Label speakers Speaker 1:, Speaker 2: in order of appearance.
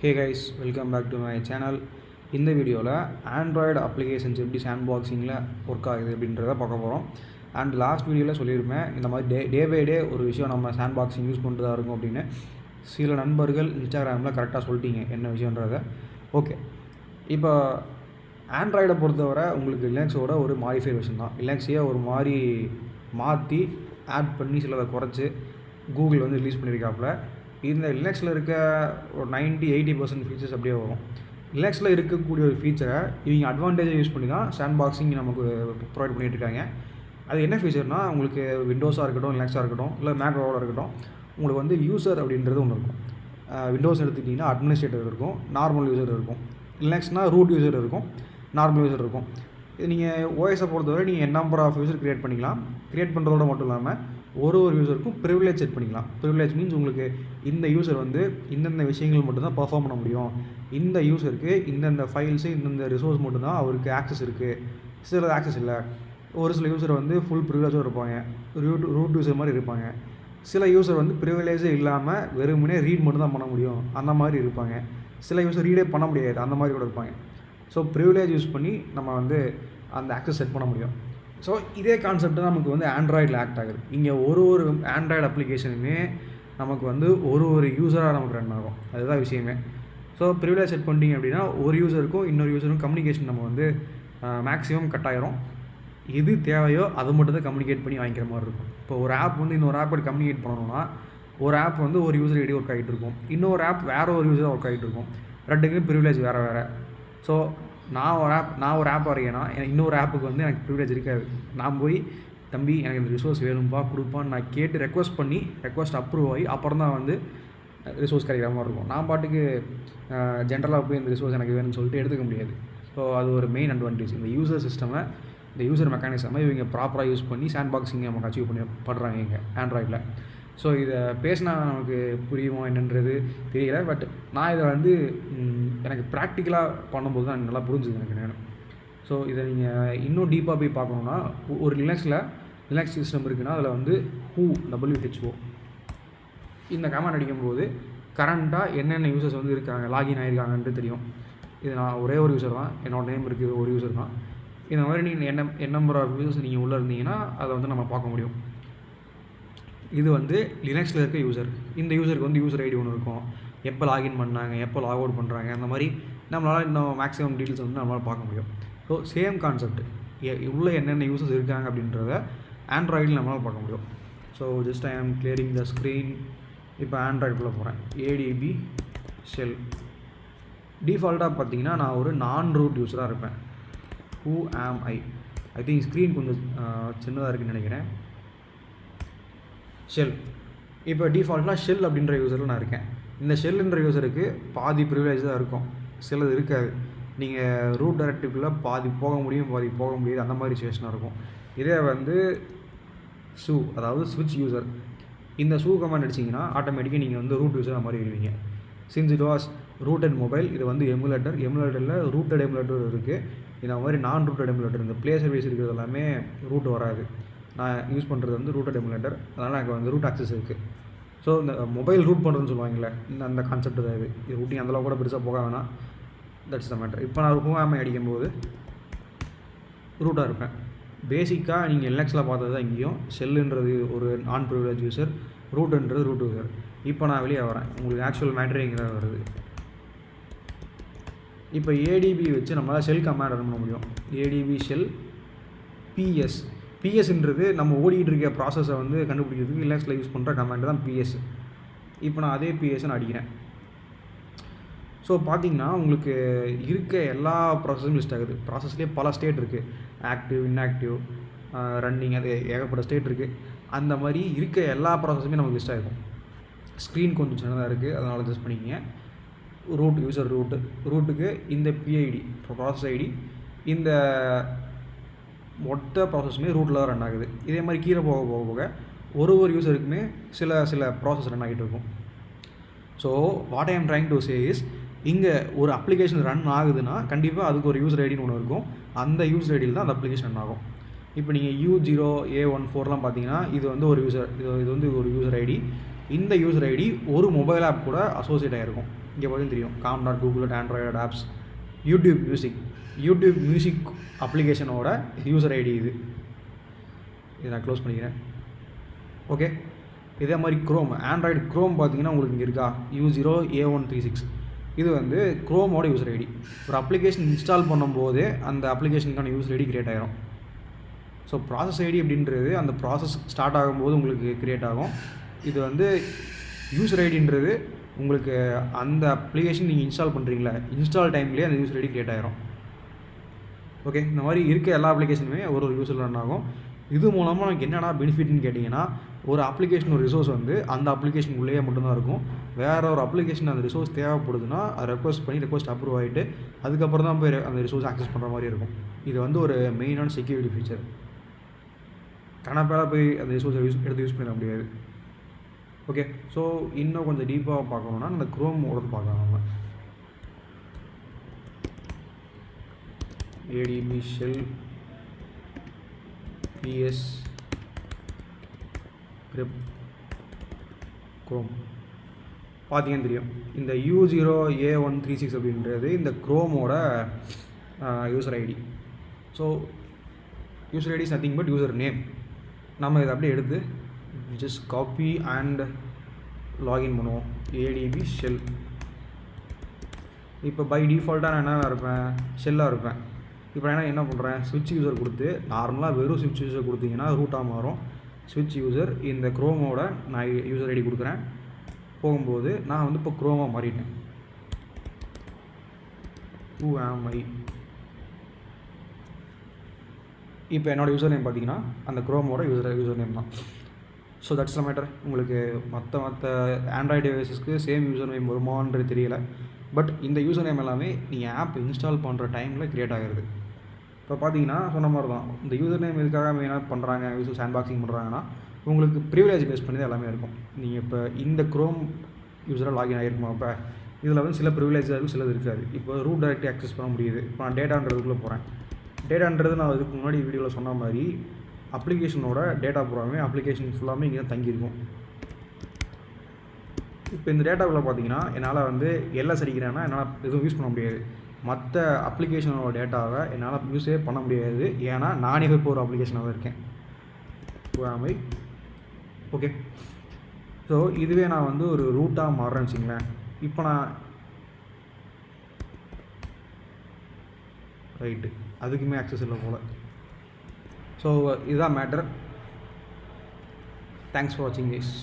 Speaker 1: Hey guys, welcome back to my channel. இந்த வீடியோவில் Android applications எப்படி சாண்ட்பாக்ஸிங்கில் ஒர்க் ஆகுது அப்படின்றத பார்க்க போகிறோம். அண்ட் லாஸ்ட் வீடியோவில் சொல்லியிருப்பேன், இந்த மாதிரி டே பை டே ஒரு விஷயம் நம்ம சாண்ட்பாக்ஸிங் யூஸ் பண்ணுறதா இருக்கும் அப்படின்னு. சில நண்பர்கள் இன்ஸ்டாகிராமில் கரெக்டாக சொல்லிட்டீங்க என்ன விஷயன்றதை. ஓகே, இப்போ ஆண்ட்ராய்டை பொறுத்தவரை உங்களுக்கு லினக்ஸோட ஒரு மாடிஃபை வெர்ஷன் தான். லினக்ஸையே ஒரு மாதிரி மாற்றி ஆட் பண்ணி சிலதை குறைச்சி கூகுள் வந்து ரிலீஸ் பண்ணியிருக்காப்புல. இந்த லினக்ஸில் இருக்க ஒரு 90-80% ஃபீச்சர்ஸ் அப்படியே வரும். லினக்ஸில் இருக்கக்கூடிய ஒரு ஃபீச்சரை இவங்க அட்வான்டேஜை யூஸ் பண்ணி தான் சாண்ட்பாக்ஸிங் நமக்கு ப்ரொவைட் பண்ணிகிட்ருக்காங்க. அது என்ன ஃபீச்சர்னால், உங்களுக்கு விண்டோஸாக இருக்கட்டும், லினக்ஸாக இருக்கட்டும், இல்லை மேக்ரோவாக இருக்கட்டும், உங்களுக்கு வந்து யூசர் அப்படின்றது ஒன்று இருக்கும். விண்டோஸ் எடுத்துக்கிட்டிங்கன்னா அட்மினிஸ்ட்ரேட்டர் இருக்கும், நார்மல் யூசர் இருக்கும். லினக்ஸ்னால் ரூட் யூசர் இருக்கும், நார்மல் யூசர் இருக்கும். இது நீங்கள் ஓஎஸை பொறுத்தவரை நீங்கள் நம்பர் ஆஃப் யூசர் க்ரியேட் பண்ணிக்கலாம். க்ரியேட் பண்ணுறதோட மட்டும் இல்லாமல் ஒரு யூசருக்கும் ப்ரிவிலேஜ் செட் பண்ணிக்கலாம். ப்ரிவிலேஜ் மீன்ஸ் உங்களுக்கு இந்த யூசர் வந்து இந்தந்த விஷயங்கள் மட்டும்தான் பர்ஃபார்ம் பண்ண முடியும், இந்த யூசருக்கு இந்தந்த ஃபைல்ஸு இந்தந்த ரிசோர்ஸ் மட்டும்தான் அவருக்கு ஆக்சஸ் இருக்குது, சில ஆக்சஸ் இல்லை. ஒரு சில யூசர் வந்து ஃபுல் ப்ரிவிலேஜாக இருப்பாங்க, ரூட் யூசர் மாதிரி இருப்பாங்க. சில யூசர் வந்து ப்ரிவிலேஜே இல்லாமல் வெறுமனே ரீட் மட்டும் தான் பண்ண முடியும், அந்த மாதிரி இருப்பாங்க. சில யூசர் ரீடே பண்ண முடியாது, அந்த மாதிரி கூட இருப்பாங்க. ஸோ ப்ரிவிலேஜ் யூஸ் பண்ணி நம்ம வந்து அந்த ஆக்சஸ் செட் பண்ண முடியும். ஸோ இதே கான்செப்ட் தான் நமக்கு வந்து ஆண்ட்ராய்டில் ஆக்ட் ஆகுது. இங்கே ஒரு ஆண்ட்ராய்டு அப்ளிகேஷனுமே நமக்கு வந்து ஒரு யூஸராக நமக்கு ரன் ஆகும். அதுதான் விஷயமே. ஸோ ப்ரிவிலேஜ் செட் பண்ணிட்டீங்க அப்படின்னா ஒரு யூஸருக்கும் இன்னொரு யூஸருக்கும் கம்யூனிகேஷன் நம்ம வந்து மேக்ஸிமம் கட் ஆயிரும். எது தேவையோ அதை மட்டும் தான் கம்யூனிகேட் பண்ணி வாங்கிக்கிற மாதிரி இருக்கும். இப்போ ஒரு ஆப் வந்து இன்னொரு ஆப்போட கம்யூனிகேட் பண்ணணும்னா, ஒரு ஆப் வந்து ஒரு யூசர் ஐடி ஒர்க் ஆகிட்டு இருக்கும், இன்னொரு ஆப் வேறு ஒரு யூஸர் ஒர்க் ஆகிட்டு இருக்கும். ரெண்டுக்குமே ப்ரிவிலேஜ் வேறு. ஸோ நான் ஒரு ஆப் வரையேன்னா இன்னொரு ஆப்புக்கு வந்து எனக்கு ப்ரிவிலேஜ் இருக்காது. நான் போய் தம்பி எனக்கு இந்த ரிசோர்ஸ் வேணும்பா கொடுப்பான்னு நான் கேட்டு ரெக்வஸ்ட் அப்ரூவ் ஆகி அப்புறம் தான் வந்து ரிசோர்ஸ் கிடைக்கிற மாதிரி இருக்கும். நான் பாட்டுக்கு ஜென்ரலாக போய் இந்த ரிசோர்ஸ் எனக்கு வேணும்னு சொல்லிட்டு எடுத்துக்க முடியாது. ஸோ அது ஒரு மெயின் அட்வான்டேஜ். இந்த யூசர் சிஸ்டமை, இந்த யூசர் மெக்கானிசமை இவங்க ப்ராப்பராக யூஸ் பண்ணி சாண்ட்பாக்ஸிங்கை நமக்கு அச்சீவ் படுறாங்க இங்கே ஆண்ட்ராய்டில். ஸோ இதை பேசினா நமக்கு புரியுமோ என்னன்றது தெரியல. பட் நான் இதை வந்து எனக்கு ப்ராக்டிக்கலாக பண்ணும்போது தான் நல்லா புரிஞ்சுது எனக்கு நான். ஸோ இதை நீங்கள் இன்னும் டீப்பாக போய் பார்க்கணுன்னா, ஒரு லினக்ஸ் சிஸ்டம் இருக்குன்னா அதில் வந்து WHO இந்த கமாண்ட் அடிக்கும்போது கரண்ட்டாக என்னென்ன யூசர்ஸ் வந்து இருக்காங்க, லாகின் ஆகிருக்காங்கன்ட்டு தெரியும். இது நான் ஒரே ஒரு யூசர் தான், என்னோடய நேம் இருக்குது ஒரு யூசர் தான். இந்த மாதிரி நீங்கள் நம்பர் ஆஃப் யூசர்ஸ் நீங்கள் உள்ளே இருந்தீங்கன்னா அதை வந்து நம்ம பார்க்க முடியும். இது வந்து லினக்ஸில் இருக்க யூசர். இந்த யூசருக்கு வந்து யூசர் ஐடி ஒன்று இருக்கும், எப்போ லாகின் பண்ணாங்க, எப்போ லாக் அவுட் பண்ணுறாங்க, அந்த மாதிரி நம்மளால் இன்னும் மேக்ஸிமம் டீட்டெயில்ஸ் வந்து நம்மளால் பார்க்க முடியும். ஸோ சேம் கான்செப்ட், உள்ளே என்னென்ன யூசர்ஸ் இருக்காங்க அப்படின்றத ஆண்ட்ராய்டில் நம்மளால் பார்க்க முடியும். ஸோ ஜஸ்ட் ஐ ஆம் கிளியரிங் த ஸ்க்ரீன். இப்போ ஆண்ட்ராய்டுக்குள்ளே போகிறேன். ADB ஷெல் டிஃபால்ட்டாக பார்த்தீங்கன்னா நான் ஒரு நான் ரூட் யூஸராக இருப்பேன். Who am I think screen கொஞ்சம் சின்னதாக இருக்குதுன்னு நினைக்கிறேன். ஷெல், இப்போ டிஃபால்ட்டாக ஷெல் அப்படின்ற யூசரில் நான் இருக்கேன். இந்த ஷெல்லுன்ற யூசருக்கு பாதி ப்ரிவிலேஜ் தான் இருக்கும், சிலது இருக்காது. நீங்கள் ரூட் டைரக்டிவ்க்குள்ளே பாதி போக முடியும், பாதி போக முடியாது, அந்த மாதிரி சிச்சுவேஷனாக இருக்கும். இதே வந்து அதாவது ஸ்விட்ச் யூசர், இந்த கமாண்ட் அடிச்சிங்கன்னா ஆட்டோமேட்டிக்காக நீங்கள் வந்து ரூட் யூஸராக மாதிரி வருவீங்க. Since it was rooted mobile, இது வந்து எமுலேட்டரில் ரூட்டட் எமுலேட்டர் இருக்குது. இந்த மாதிரி நான் ரூட்டட் எமுலேட்டர், இந்த ப்ளே சர்வீஸ் இருக்கிறது எல்லாமே ரூட் வராது. நான் யூஸ் பண்ணுறது வந்து ரூட்டட் எமுலேட்டர், அதனால் எனக்கு வந்து ரூட் ஆக்சஸ் இருக்குது. ஸோ இந்த மொபைல் ரூட் பண்ணுறதுன்னு சொல்லுவாங்களே, அந்த கான்செப்ட் தான் இது ரூட்டிங் அந்தளவு கூட பெருசாக போக வேணாம். That's the matter. இப்போ நான் ஹூஆமை அடிக்கும்போது ரூட்டாக இருப்பேன். பேசிக்காக நீங்கள் லினக்ஸில் பார்த்தது தான் இங்கேயும். ஷெல்லுன்றது ஒரு நான் ப்ரிவிலேஜ் யூசர், ரூட்டுன்றது ரூட் யூசர். இப்போ நான் வெளியே வரேன், உங்களுக்கு ஆக்சுவல் மேட்ரே இங்கே தான் வருது. இப்போ ADB வச்சு நம்மளால் ஷெல் கமாண்ட் ரன் பண்ண முடியும். ADB ஷெல் பிஎஸ்ன்றது நம்ம ஓடிக்கிட்டு இருக்க ப்ராசஸை வந்து கண்டுபிடிக்கிறதுக்கு லினக்ஸில் யூஸ் பண்ணுற கமாண்ட் தான் PS. இப்போ நான் அதே PS நான் அடிக்கிறேன். ஸோ பார்த்தீங்கன்னா உங்களுக்கு இருக்க எல்லா ப்ராசஸும் லிஸ்ட் ஆகுது. ப்ராசஸ்லேயே பல ஸ்டேட் இருக்குது, ஆக்டிவ், இன்ஆக்டிவ், ரன்னிங், அது ஏகப்பட்ட ஸ்டேட் இருக்குது. அந்த மாதிரி இருக்க எல்லா ப்ராசஸுமே நமக்கு லிஸ்ட் ஆகிருக்கும். ஸ்க்ரீன் கொஞ்சம் சின்னதாக இருக்குது, அதனால் அட்ஜஸ்ட் பண்ணிக்கங்க. யூசர் ரூட்டுக்கு இந்த PID ப்ராசஸ் ஐடி, இந்த மொத்த ப்ராசஸுமே ரூட்டில் தான் ரன் ஆகுது. இதே மாதிரி கீழே போக ஒரு யூசருக்குமே சில ப்ராசஸ் ரன் ஆகிட்டு இருக்கும். So what I am trying to say is, இங்கே ஒரு அப்ளிகேஷன் ரன் ஆகுதுன்னா கண்டிப்பாக அதுக்கு ஒரு யூசர் ஐடின்னு ஒன்று இருக்கும். அந்த யூசர் ஐடியில் தான் அந்த அப்ளிகேஷன் ரன் ஆகும். இப்போ நீங்கள் U0A14 பார்த்தீங்கன்னா இது வந்து ஒரு யூசர், இது வந்து ஒரு யூசர் ஐடி. இந்த யூசர் ஐடி ஒரு மொபைல் ஆப் கூட அசோசியேட் ஆகிருக்கும். இங்கே பார்த்தீங்கன்னா தெரியும் com dot, Google dot, Android apps, YouTube music அப்ளிகேஷனோட யூசர் ஐடி இது நான் க்ளோஸ் பண்ணிக்கிறேன். ஓகே, இதே மாதிரி க்ரோம், ஆண்ட்ராய்டு க்ரோம் பார்த்தீங்கன்னா உங்களுக்கு இங்கே இருக்கா U0A136, இது வந்து க்ரோமோட யூசர் ஐடி. ஒரு அப்ளிகேஷன் இன்ஸ்டால் பண்ணும்போது அந்த அப்ளிகேஷனுக்கான யூசர் ஐடி க்ரியேட் ஆகிரும். ஸோ ப்ராசஸ் ஐடி அப்படின்றது அந்த ப்ராசஸ் ஸ்டார்ட் ஆகும்போது உங்களுக்கு க்ரியேட் ஆகும். இது வந்து யூசர் ஐடின்றது உங்களுக்கு அந்த அப்ளிகேஷன் நீங்கள் இன்ஸ்டால் பண்ணுறீங்களா, இன்ஸ்டால் டைம்லேயே அந்த யூசர் ஐடி க்ரியேட் ஆகிரும். ஓகே, இந்த மாதிரி இருக்க எல்லா அப்ளிகேஷனுமே ஒரு யூசர் ரன் ஆகும். இது மூலமாக நமக்கு என்னென்னா பெனிஃபிட்னு கேட்டிங்கன்னா, ஒரு அப்ளிகேஷன் ஒரு ரிசோர்ஸ் வந்து அந்த அப்ளிகேஷனுக்குள்ளேயே மட்டும்தான் இருக்கும். வேறு ஒரு அப்ளிகேஷன் அந்த ரிசோர்ஸ் தேவைப்படுதுன்னா அதை ரெக்வஸ்ட் அப்ரூவ் ஆகிட்டு அதுக்கப்புறம் தான் போய் அந்த ரிசோர்ஸ் ஆக்சஸ் பண்ணுற மாதிரி இருக்கும். இது வந்து ஒரு மெயினான செக்யூரிட்டி ஃபீச்சர். கணப்பேல போய் அந்த ரிசோர்ஸை எடுத்து யூஸ் பண்ண முடியாது. ஓகே, ஸோ இன்னும் கொஞ்சம் டீப்பாக பார்க்கணுன்னா அந்த க்ரோமோட பார்க்கலாம். நம்ம ADB shell PS grep Chrome பார்த்தீங்கன்னு தெரியும். இந்த U0A136 அப்படின்றது இந்த க்ரோமோட user ID. So user ID is nothing but user name. நம்ம இதை அப்படியே எடுத்து ஜஸ்ட் காப்பி அண்ட் லாகின் பண்ணுவோம். ADB shell. இப்போ பை டிஃபால்ட்டாக நான் என்ன இருப்பேன், ஷெல்லாக இருப்பேன். இப்போ நான் என்ன பண்ணுறேன், ஸ்விட்ச் யூசர் கொடுத்து, நார்மலாக வெறும் ஸ்விட்ச் யூசர் கொடுத்தீங்கன்னா ரூட்டாக மாறும். ஸ்விட்ச் யூசர் இந்த க்ரோமோட நான் யூசர் ஐடி கொடுக்குறேன். போகும்போது நான் வந்து இப்போ க்ரோமாக மாறிட்டேன். Who am I? இப்போ என்னோடய யூசர் நேம் பார்த்தீங்கன்னா அந்த க்ரோமோட யூசர் நேம் தான். So that's the matter. உங்களுக்கு மற்ற ஆண்ட்ராய்டு டிவைஸஸ்க்கு சேம் யூசர் நேம் வருமானது தெரியலை. பட் இந்த யூசர் நேம் எல்லாமே நீங்கள் ஆப் இன்ஸ்டால் பண்ணுற டைமில் க்ரியேட் ஆகிருது. இப்போ பார்த்தீங்கன்னா சொன்ன மாதிரி தான் இந்த யூசர் நேம் எதுக்காக மெயினாக பண்ணுறாங்க, யூசர் சாண்ட்பாக்சிங் பண்ணுறாங்கன்னா உங்களுக்கு ப்ரிவிலேஜ் பேஸ் பண்ணி தான் எல்லாமே இருக்கும். நீங்கள் இப்போ இந்த க்ரோம் யூஸராக லாகின் ஆகிருக்குமா, இப்போ இதில் வந்து சில ப்ரிவிலேஜ் இருக்கும், சிலது இருக்காது. இப்போ ரூட் டைரக்ட் ஆக்சஸ் பண்ண முடியுது. இப்போ நான் டேட்டான்றதுக்குள்ளே போகிறேன். டேட்டான்றது நான் இதுக்கு முன்னாடி வீடியோவில் சொன்ன மாதிரி அப்ளிகேஷனோட டேட்டா பூராமே அப்ளிகேஷன் ஃபுல்லாமே இங்கே தான் தங்கியிருக்கும். இப்போ இந்த டேட்டாவில் பார்த்தீங்கன்னா என்னால் வந்து எல்எஸ் அடிக்கிறேன்னா என்னால் எதுவும் யூஸ் பண்ண முடியாது. மற்ற அப்ளிகேஷனோட டேட்டாவை என்னால் யூஸே பண்ண முடியாது. ஏன்னா நானே இப்போ ஒரு அப்ளிகேஷனாக இருக்கேன். ஓகே, ஸோ இதுவே நான் வந்து ஒரு ரூட்டாக மாறுறேன்னு வச்சுங்களேன். இப்போ நான் ரைட்டு அதுக்குமே ஆக்சஸ் இல்லை போல். ஸோ இதுதான் மேட்டர். தேங்க்ஸ் ஃபார் வாட்சிங் திஸ்.